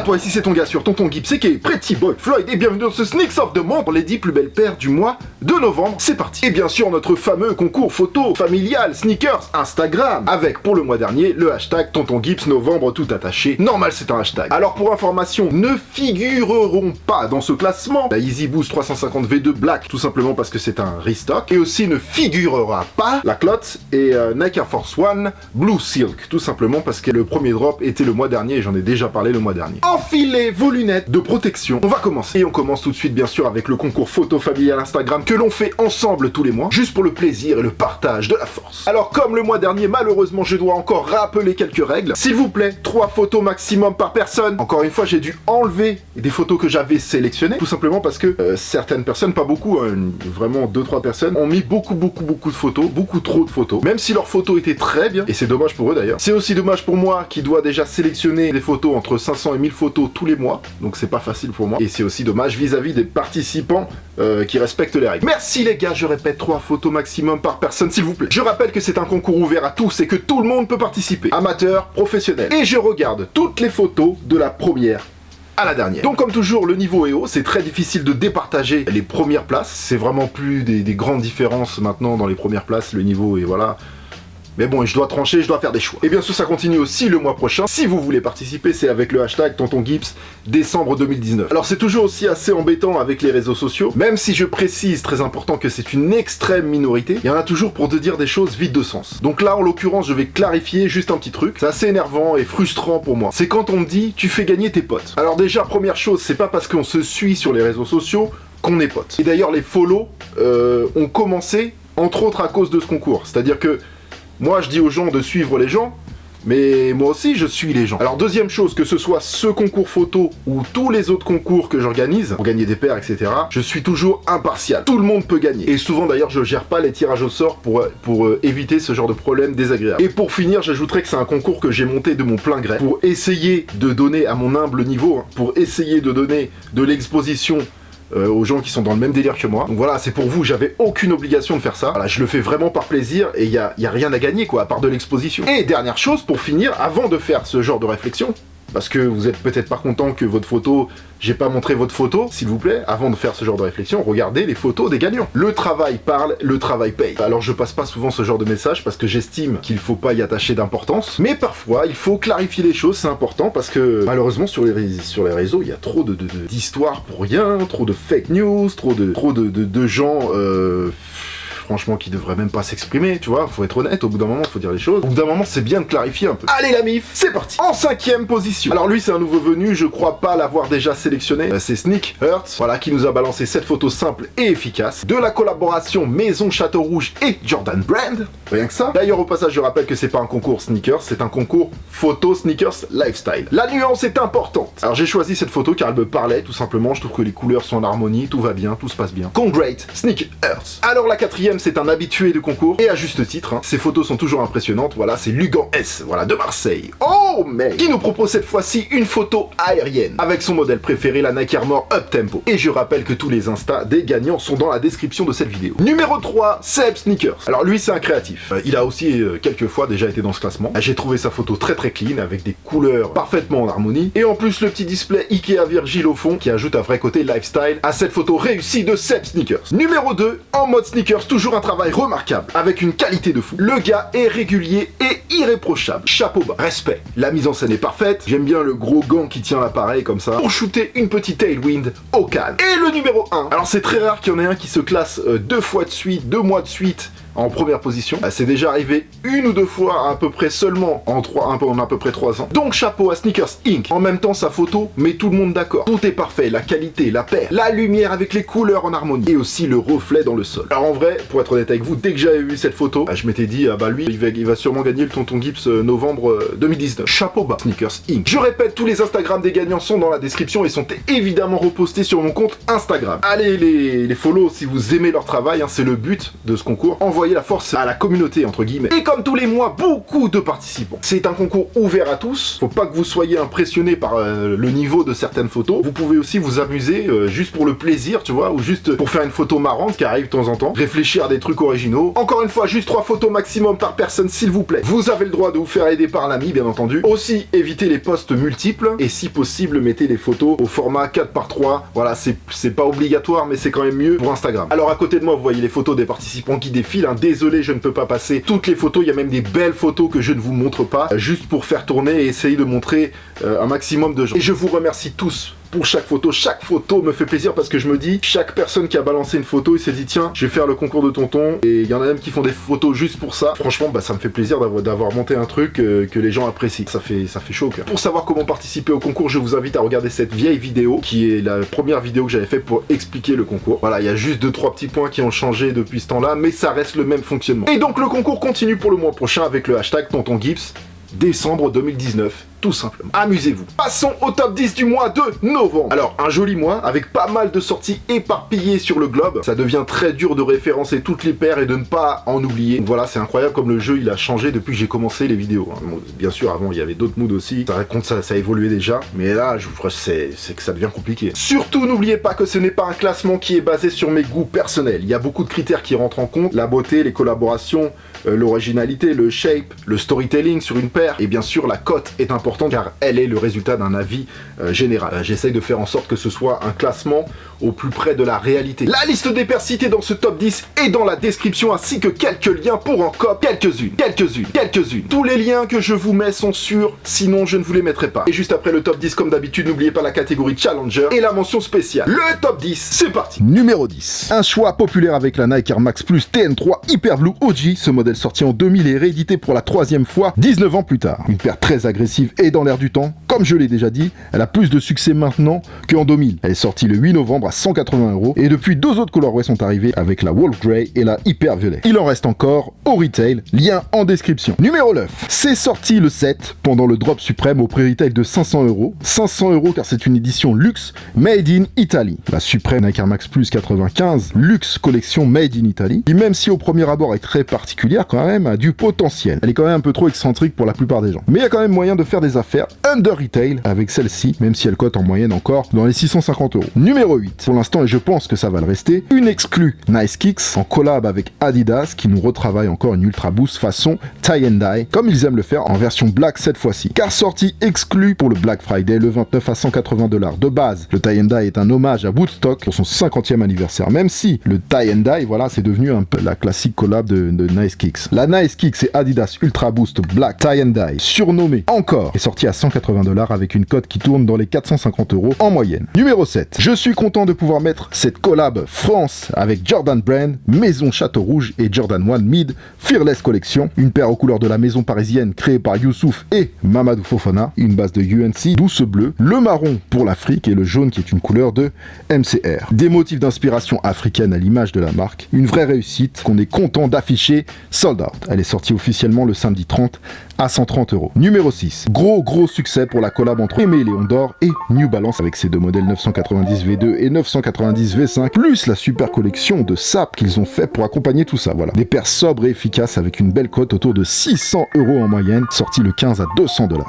à toi, ici c'est ton gars sur Tonton Gibbs, c'est qui est Pretty Boy Floyd, et bienvenue dans ce Sneaks of the Month pour les 10 plus belles paires du mois de novembre. C'est parti. Et bien sûr, notre fameux concours photo familial sneakers Instagram, avec pour le mois dernier le hashtag Tonton Gibbs novembre tout attaché. Normal, c'est un hashtag. Alors pour information, ne figureront pas dans ce classement la Yeezy Boost 350 V2 Black, tout simplement parce que c'est un restock, et aussi ne figurera pas la Clot et Nike Air Force One Blue Silk, tout simplement parce que le premier drop était le mois dernier et j'en ai déjà parlé le mois dernier. Enfilez vos lunettes de protection. On va commencer. Et on commence tout de suite bien sûr avec le concours photo familial Instagram que l'on fait ensemble tous les mois, juste pour le plaisir et le partage de la force. Alors comme le mois dernier, malheureusement je dois encore rappeler quelques règles. S'il vous plaît, 3 photos maximum par personne. Encore une fois, j'ai dû enlever des photos que j'avais sélectionnées, tout simplement parce que certaines personnes, pas beaucoup, hein, vraiment 2-3 personnes, ont mis beaucoup de photos, beaucoup trop de photos, même si leurs photos étaient très bien, et c'est dommage pour eux d'ailleurs. C'est aussi dommage pour moi qui dois déjà sélectionner des photos entre 500 et 1000 photos tous les mois, donc c'est pas facile pour moi, et c'est aussi dommage vis-à-vis des participants qui respectent les règles. Merci les gars, je répète, 3 photos maximum par personne s'il vous plaît. Je rappelle que c'est un concours ouvert à tous et que tout le monde peut participer, amateurs, professionnels, et je regarde toutes les photos de la première à la dernière. Donc comme toujours, le niveau est haut, c'est très difficile de départager les premières places, c'est vraiment plus des grandes différences maintenant dans les premières places, le niveau est voilà. Mais bon, je dois trancher, je dois faire des choix. Et bien sûr, ça continue aussi le mois prochain. Si vous voulez participer, c'est avec le hashtag Tonton Gibbs décembre 2019. Alors c'est toujours aussi assez embêtant avec les réseaux sociaux, même si je précise, très important, que c'est une extrême minorité, il y en a toujours pour te dire des choses vides de sens. Donc là, en l'occurrence, je vais clarifier juste un petit truc. C'est assez énervant et frustrant pour moi. C'est quand on me dit, tu fais gagner tes potes. Alors déjà, première chose, c'est pas parce qu'on se suit sur les réseaux sociaux qu'on est potes. Et d'ailleurs, les follow ont commencé, entre autres, à cause de ce concours. C'est-à-dire que moi, je dis aux gens de suivre les gens, mais moi aussi, je suis les gens. Alors, deuxième chose, que ce soit ce concours photo ou tous les autres concours que j'organise, pour gagner des paires, etc., je suis toujours impartial. Tout le monde peut gagner. Et souvent, d'ailleurs, je gère pas les tirages au sort pour éviter ce genre de problème désagréable. Et pour finir, j'ajouterais que c'est un concours que j'ai monté de mon plein gré, pour essayer de donner, à mon humble niveau, hein, pour essayer de donner de l'exposition aux gens qui sont dans le même délire que moi. Donc voilà, c'est pour vous, j'avais aucune obligation de faire ça. Voilà, je le fais vraiment par plaisir et y a rien à gagner quoi, à part de l'exposition. Et dernière chose, pour finir, avant de faire ce genre de réflexion, parce que vous êtes peut-être pas content que votre photo, j'ai pas montré votre photo, s'il vous plaît, avant de faire ce genre de réflexion, regardez les photos des gagnants. Le travail parle, le travail paye. Alors je passe pas souvent ce genre de message parce que j'estime qu'il faut pas y attacher d'importance, mais parfois il faut clarifier les choses, c'est important parce que malheureusement sur les réseaux, il y a trop d'histoires pour rien, trop de fake news, trop de gens franchement qui devrait même pas s'exprimer, tu vois, faut être honnête, au bout d'un moment faut dire les choses. Au bout d'un moment c'est bien de clarifier un peu. Allez la mif, c'est parti. En 5ème position. Alors lui c'est un nouveau venu, je crois pas l'avoir déjà sélectionné. C'est Sneak Hertz, voilà, qui nous a balancé cette photo simple et efficace de la collaboration Maison Château Rouge et Jordan Brand. Rien que ça. D'ailleurs au passage je rappelle que c'est pas un concours sneakers, c'est un concours photo sneakers lifestyle. La nuance est importante. Alors j'ai choisi cette photo car elle me parlait tout simplement, je trouve que les couleurs sont en harmonie, tout va bien, tout se passe bien. Congrate, Sneak Hertz. Alors la 4ème, c'est un habitué de concours, et à juste titre, hein. Ces photos sont toujours impressionnantes, voilà, c'est Lugan S, voilà, de Marseille. Oh mais qui nous propose cette fois-ci une photo aérienne, avec son modèle préféré, la Nike Air More Up Tempo. Et je rappelle que tous les instas des gagnants sont dans la description de cette vidéo. Numéro 3, Seb Sneakers. Alors lui c'est un créatif, il a aussi quelques fois déjà été dans ce classement. J'ai trouvé sa photo très clean, avec des couleurs parfaitement en harmonie, et en plus le petit display Ikea Virgil au fond, qui ajoute un vrai côté lifestyle à cette photo réussie de Seb Sneakers. Numéro 2, en mode sneakers, toujours un travail remarquable, avec une qualité de fou. Le gars est régulier et irréprochable. Chapeau bas, respect. La mise en scène est parfaite, j'aime bien le gros gant qui tient l'appareil comme ça, pour shooter une petite tailwind au calme. Et le numéro 1, alors c'est très rare qu'il y en ait un qui se classe 2 fois de suite, 2 mois de suite, en première position. C'est déjà arrivé 1 ou 2 fois à peu près seulement en à peu près 3 ans. Donc chapeau à Sneakers Inc. En même temps sa photo met tout le monde d'accord. Tout est parfait, la qualité, la paire, la lumière avec les couleurs en harmonie et aussi le reflet dans le sol. Alors en vrai, pour être honnête avec vous, dès que j'avais vu cette photo, je m'étais dit ah bah lui il va sûrement gagner le Tonton Gibbs novembre 2019. Chapeau bas Sneakers Inc. Je répète, tous les Instagram des gagnants sont dans la description et sont évidemment repostés sur mon compte Instagram. Allez les follow si vous aimez leur travail, hein, c'est le but de ce concours. Envoyez envoyer la force à la communauté, entre guillemets. Et comme tous les mois, beaucoup de participants. C'est un concours ouvert à tous. Faut pas que vous soyez impressionnés par le niveau de certaines photos. Vous pouvez aussi vous amuser juste pour le plaisir, tu vois, ou juste pour faire une photo marrante qui arrive de temps en temps. Réfléchir à des trucs originaux. Encore une fois, juste 3 photos maximum par personne, s'il vous plaît. Vous avez le droit de vous faire aider par l'ami, bien entendu. Aussi, évitez les posts multiples. Et si possible, mettez les photos au format 4x3. Voilà, c'est pas obligatoire, mais c'est quand même mieux pour Instagram. Alors à côté de moi, vous voyez les photos des participants qui défilent. Désolé, je ne peux pas passer toutes les photos. Il y a même des belles photos que je ne vous montre pas, juste pour faire tourner et essayer de montrer un maximum de gens. Et je vous remercie tous pour chaque photo. Chaque photo me fait plaisir parce que je me dis, chaque personne qui a balancé une photo, il s'est dit tiens, je vais faire le concours de tonton. Et il y en a même qui font des photos juste pour ça. Franchement, bah, ça me fait plaisir d'avoir monté un truc que les gens apprécient. Ça fait chaud au cœur. Pour savoir comment participer au concours, je vous invite à regarder cette vieille vidéo qui est la première vidéo que j'avais faite pour expliquer le concours. Voilà, il y a juste 2-3 petits points qui ont changé depuis ce temps-là, mais ça reste le même fonctionnement. Et donc le concours continue pour le mois prochain avec le hashtag Tonton Gibbs, décembre 2019. Tout simplement. Amusez-vous. Passons au top 10 du mois de novembre. Alors, un joli mois avec pas mal de sorties éparpillées sur le globe. Ça devient très dur de référencer toutes les paires et de ne pas en oublier. Donc voilà, c'est incroyable comme le jeu il a changé depuis que j'ai commencé les vidéos. Bon, bien sûr, avant il y avait d'autres moods aussi. Ça raconte ça a évolué déjà. Mais là, je crois que c'est que ça devient compliqué. Surtout, n'oubliez pas que ce n'est pas un classement qui est basé sur mes goûts personnels. Il y a beaucoup de critères qui rentrent en compte. La beauté, les collaborations, l'originalité, le shape, le storytelling sur une paire. Et bien sûr, la cote est importante car elle est le résultat d'un avis général. J'essaye de faire en sorte que ce soit un classement au plus près de la réalité. La liste des paires citées dans ce top 10 est dans la description ainsi que quelques liens pour en cop. Quelques-unes. Tous les liens que je vous mets sont sûrs, sinon je ne vous les mettrai pas. Et juste après le top 10, comme d'habitude, n'oubliez pas la catégorie Challenger et la mention spéciale. Le top 10, c'est parti. Numéro 10. Un choix populaire avec la Nike Air Max Plus TN3 Hyper Blue OG. Ce modèle sorti en 2000 et réédité pour la 3e fois 19 ans plus tard. Une paire très agressive et dans l'air du temps. Comme je l'ai déjà dit, elle a plus de succès maintenant qu'en 2000. Elle est sortie le 8 novembre à 180 € et depuis 2 autres colorways sont arrivés avec la Wolf Grey et la Hyper Violet. Il en reste encore au retail, lien en description. Numéro 9. C'est sorti le 7 pendant le drop suprême au prix retail de 500 €. 500 € car c'est une édition luxe made in Italy. La suprême Nike Air Max Plus 95 luxe collection made in Italy qui même si au premier abord est très particulière quand même a du potentiel. Elle est quand même un peu trop excentrique pour la plupart des gens. Mais il y a quand même moyen de faire des affaires under retail avec celle-ci, même si elle cote en moyenne encore dans les 650 €. Numéro 8. Pour l'instant, et je pense que ça va le rester, une exclue Nice Kicks en collab avec Adidas qui nous retravaille encore une Ultra Boost façon tie and dye, comme ils aiment le faire en version black cette fois-ci. Car sortie exclue pour le Black Friday le 29 à 180 $. De base, le tie and dye est un hommage à Woodstock pour son 50e anniversaire, même si le tie and dye, voilà, c'est devenu un peu la classique collab de Nice Kicks. La Nice Kicks et Adidas Ultra Boost Black Tie and Dye, surnommée encore, est sortie à 180 $ avec une cote qui tourne dans les 450 € en moyenne. Numéro 7. Je suis content de pouvoir mettre cette collab France avec Jordan Brand, Maison Château Rouge et Jordan 1 Mid Fearless Collection, une paire aux couleurs de la maison parisienne créée par Youssouf et Mamadou Fofana, une base de UNC douce bleu, le marron pour l'Afrique et le jaune qui est une couleur de MCR. Des motifs d'inspiration africaine à l'image de la marque, une vraie réussite qu'on est content d'afficher sold out. Elle est sortie officiellement le samedi 30 à 130 €. Numéro 6. Gros succès pour la collab entre Aimé Léon d'Or et New Balance avec ses deux modèles 990 V2 et 990 V5, plus la super collection de SAP qu'ils ont fait pour accompagner tout ça. Voilà. Des paires sobres et efficaces avec une belle cote autour de 600 € en moyenne, sortie le 15 à 200 $.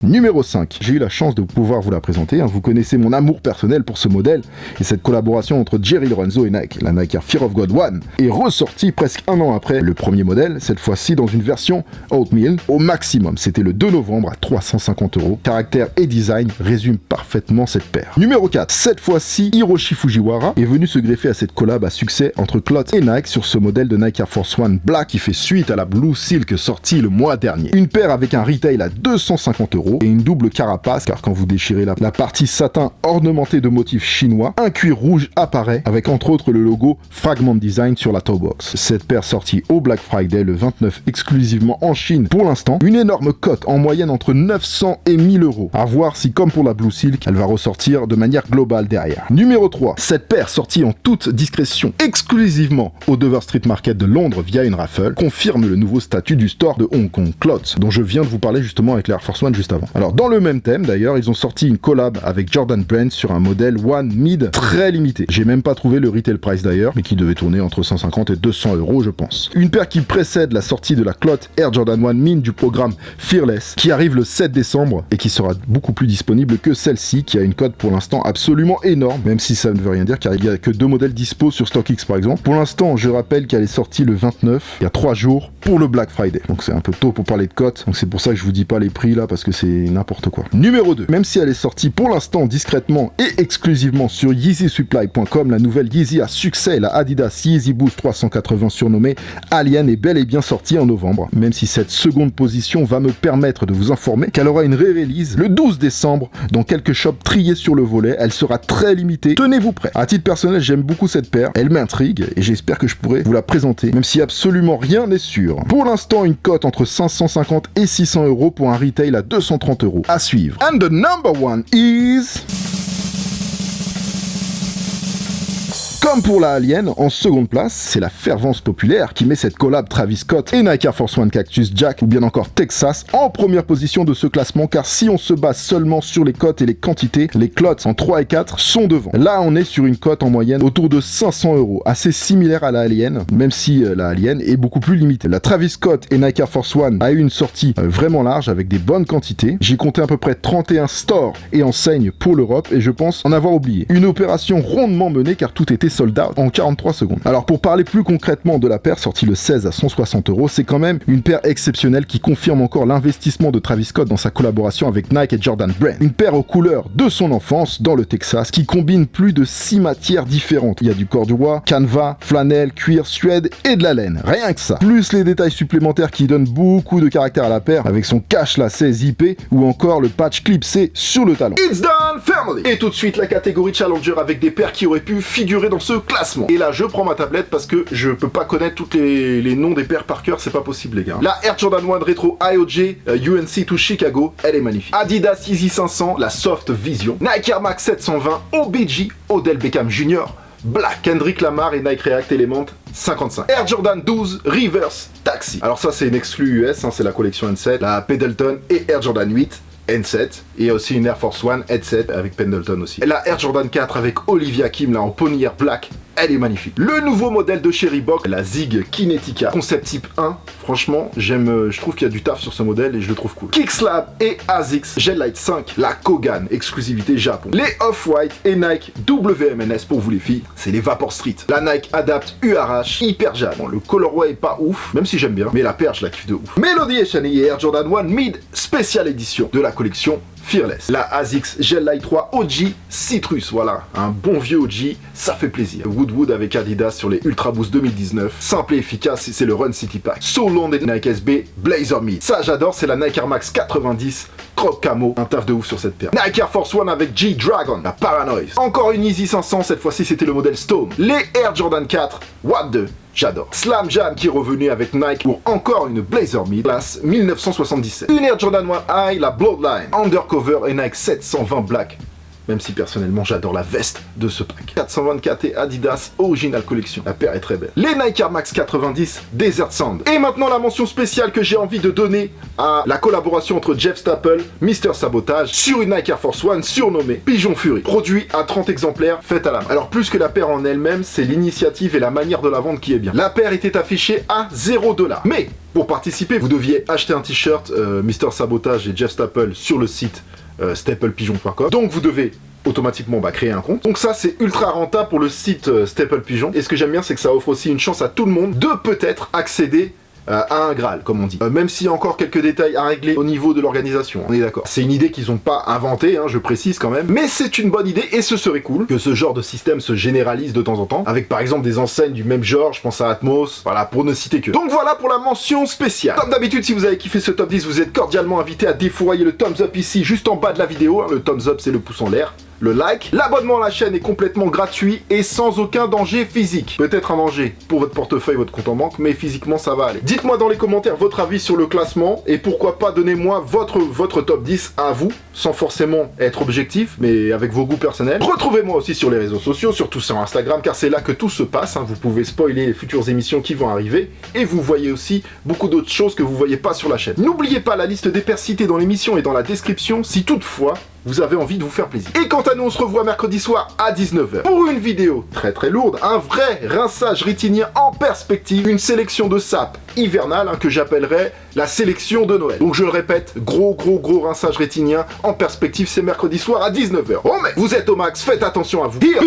Numéro 5, j'ai eu la chance de pouvoir vous la présenter, vous connaissez mon amour personnel pour ce modèle, et cette collaboration entre Jerry Lorenzo et Nike, la Nike Air Fear of God One, est ressortie presque un an après le premier modèle, cette fois-ci dans une version Oatmeal, au maximum, c'était le 2 novembre à 350 €. Caractère et design résument parfaitement cette paire. Numéro 4, cette fois-ci, Hiroshi Fujiwara est venu se greffer à cette collab à succès entre Klotz et Nike sur ce modèle de Nike Air Force One Black qui fait suite à la Blue Silk sortie le mois dernier. Une paire avec un retail à 250 € et une double carapace, car quand vous déchirez la partie satin ornementée de motifs chinois, un cuir rouge apparaît avec entre autres le logo Fragment Design sur la toe box. Cette paire sortie au Black Friday le 29 exclusivement en Chine pour l'instant. Une énorme cote en moyenne entre 900 et 1000 €. À voir si comme pour la Blue Silk, elle va ressortir de manière globale derrière. Numéro 3, cette paire sortie en toute discrétion exclusivement au Dover Street Market de Londres via une raffle confirme le nouveau statut du store de Hong Kong, Klotz, dont je viens de vous parler justement avec l'Air Force One juste avant. Alors dans le même thème d'ailleurs, ils ont sorti une collab avec Jordan Brand sur un modèle One Mid très limité. J'ai même pas trouvé le retail price d'ailleurs, mais qui devait tourner entre 150 et 200 € je pense. Une paire qui précède la sortie de la Klotz Air Jordan One Mid du programme Fearless, qui arrive le 7 décembre et qui sera beaucoup plus disponible que celle-ci, qui a une cote pour l'instant absolument énorme, même si ça ne veut rien dire car il n'y a que 2 modèles dispo sur StockX par exemple. Pour l'instant, je rappelle qu'elle est sortie le 29, il y a 3 jours pour le Black Friday. Donc c'est un peu tôt pour parler de cote, donc c'est pour ça que je vous dis pas les prix là parce que c'est n'importe quoi. Numéro 2, même si elle est sortie pour l'instant discrètement et exclusivement sur YeezySupply.com, la nouvelle Yeezy à succès, la Adidas Yeezy Boost 380 surnommée Alien, est bel et bien sortie en novembre, même si cette seconde position va me permettre de vous informer qu'elle aura une ré-release le 12 décembre dans quelques shops triés sur le volet. Elle sera très limitée, tenez-vous prêts. À titre personnel, j'aime beaucoup cette paire, elle m'intrigue et j'espère que je pourrai vous la présenter, même si absolument rien n'est sûr. Pour l'instant, une cote entre 550 et 600 € pour un retail à 230 € à suivre. And the number one is... Comme pour la Alien, en seconde place, c'est la fervence populaire qui met cette collab Travis Scott et Nike Air Force One Cactus Jack ou bien encore Texas en première position de ce classement, car si on se base seulement sur les cotes et les quantités, les Klotz en 3 et 4 sont devant. Là, on est sur une cote en moyenne autour de 500 €, assez similaire à la Alien, même si la Alien est beaucoup plus limitée. La Travis Scott et Nike Air Force One a eu une sortie vraiment large avec des bonnes quantités. J'ai compté à peu près 31 stores et enseignes pour l'Europe et je pense en avoir oublié. Une opération rondement menée car tout était sold out en 43 secondes. Alors pour parler plus concrètement de la paire sortie le 16 à 160 €, c'est quand même une paire exceptionnelle qui confirme encore l'investissement de Travis Scott dans sa collaboration avec Nike et Jordan Brand. Une paire aux couleurs de son enfance dans le Texas qui combine plus de 6 matières différentes. Il y a du corduroy, canevas, flanelle, cuir, suède et de la laine. Rien que ça. Plus les détails supplémentaires qui donnent beaucoup de caractère à la paire avec son cache lacet zippé ou encore le patch clipsé sur le talon. It's done, family! Et tout de suite la catégorie Challenger avec des paires qui auraient pu figurer dans ce classement. Et là, je prends ma tablette parce que je peux pas connaître tous les noms des paires par cœur, c'est pas possible, les gars. La Air Jordan 1 Retro IOJ UNC to Chicago, elle est magnifique. Adidas Yeezy 500, la Soft Vision. Nike Air Max 720, OBG, Odell Beckham Jr., Black, Kendrick Lamar et Nike React Element 55. Air Jordan 12 Reverse Taxi. Alors ça, c'est une exclue US, c'est la collection N7. La Pendleton et Air Jordan 8. N7 et aussi une Air Force One Headset avec Pendleton aussi. La Air Jordan 4 avec Olivia Kim là en Pony Air Black, elle est magnifique. Le nouveau modèle de Cherry Box, la Zig Kinetica concept type 1, franchement j'aime, je trouve qu'il y a du taf sur ce modèle et je le trouve cool. Kickslab et ASICS Gel Light 5, la Kogan exclusivité Japon. Les Off-White et Nike WMNS pour vous les filles, c'est les Vapor Street. La Nike Adapt URH Hyper Jam. Bon, le colorway est pas ouf, même si j'aime bien, mais la paire je la kiffe de ouf. Melody et Shani et Air Jordan 1 Mid Special Edition de la collection Fearless. La ASICS Gel Light 3 OG Citrus, voilà, un bon vieux OG, ça fait plaisir. Woodwood avec Adidas sur les Ultra Boost 2019, simple et efficace, c'est le Run City Pack. So Long et Nike SB Blazer Mid. Ça j'adore, c'est la Nike Air Max 90 Croc Camo, un taf de ouf sur cette paire. Nike Air Force One avec G-Dragon, la Paranoise. Encore une Yeezy 500, cette fois-ci c'était le modèle Stone. Les Air Jordan 4, What the... J'adore. Slam Jam qui est revenu avec Nike pour encore une Blazer Mid, classe 1977. Une Air Jordan 1 High, la Bloodline, Undercover et Nike 720 Black. Même si personnellement j'adore la veste de ce pack. 424 et Adidas Original Collection. La paire est très belle. Les Nike Air Max 90 Desert Sand. Et maintenant la mention spéciale que j'ai envie de donner à la collaboration entre Jeff Staple, Mr Sabotage sur une Nike Air Force One surnommée Pigeon Fury. Produit à 30 exemplaires, faite à la main. Alors plus que la paire en elle-même, c'est l'initiative et la manière de la vendre qui est bien. La paire était affichée à $0. Mais Pour participer, vous deviez acheter un t-shirt Mister Sabotage et Jeff Staple sur le site staplepigeon.com. Donc vous devez automatiquement créer un compte. Donc ça c'est ultra rentable pour le site Staple Pigeon. Et ce que j'aime bien, c'est que ça offre aussi une chance à tout le monde de peut-être accéder à un Graal, comme on dit. Même s'il y a encore quelques détails à régler au niveau de l'organisation, on est d'accord. C'est une idée qu'ils n'ont pas inventée, je précise quand même, mais c'est une bonne idée et ce serait cool que ce genre de système se généralise de temps en temps, avec par exemple des enseignes du même genre, je pense à Atmos, voilà, pour ne citer que. Donc voilà pour la mention spéciale. Comme d'habitude, si vous avez kiffé ce top 10, vous êtes cordialement invité à défourailler le thumbs up ici, juste en bas de la vidéo. Le thumbs up, c'est le pouce en l'air. Le like, l'abonnement à la chaîne est complètement gratuit et sans aucun danger physique. Peut-être un danger pour votre portefeuille, votre compte en banque, mais physiquement ça va aller. Dites-moi dans les commentaires votre avis sur le classement et pourquoi pas donnez-moi votre top 10 à vous, sans forcément être objectif, mais avec vos goûts personnels. Retrouvez-moi aussi sur les réseaux sociaux, surtout sur Instagram, car c'est là que tout se passe. Vous pouvez spoiler les futures émissions qui vont arriver et vous voyez aussi beaucoup d'autres choses que vous voyez pas sur la chaîne. N'oubliez pas la liste des pairs cités dans l'émission et dans la description si toutefois vous avez envie de vous faire plaisir. Et quant à nous, on se revoit mercredi soir à 19h pour une vidéo très lourde, un vrai rinçage rétinien en perspective, une sélection de sapes hivernales que j'appellerais la sélection de Noël. Donc je le répète, gros rinçage rétinien en perspective, c'est mercredi soir à 19h. Oh mais vous êtes au max, faites attention à vous. Here,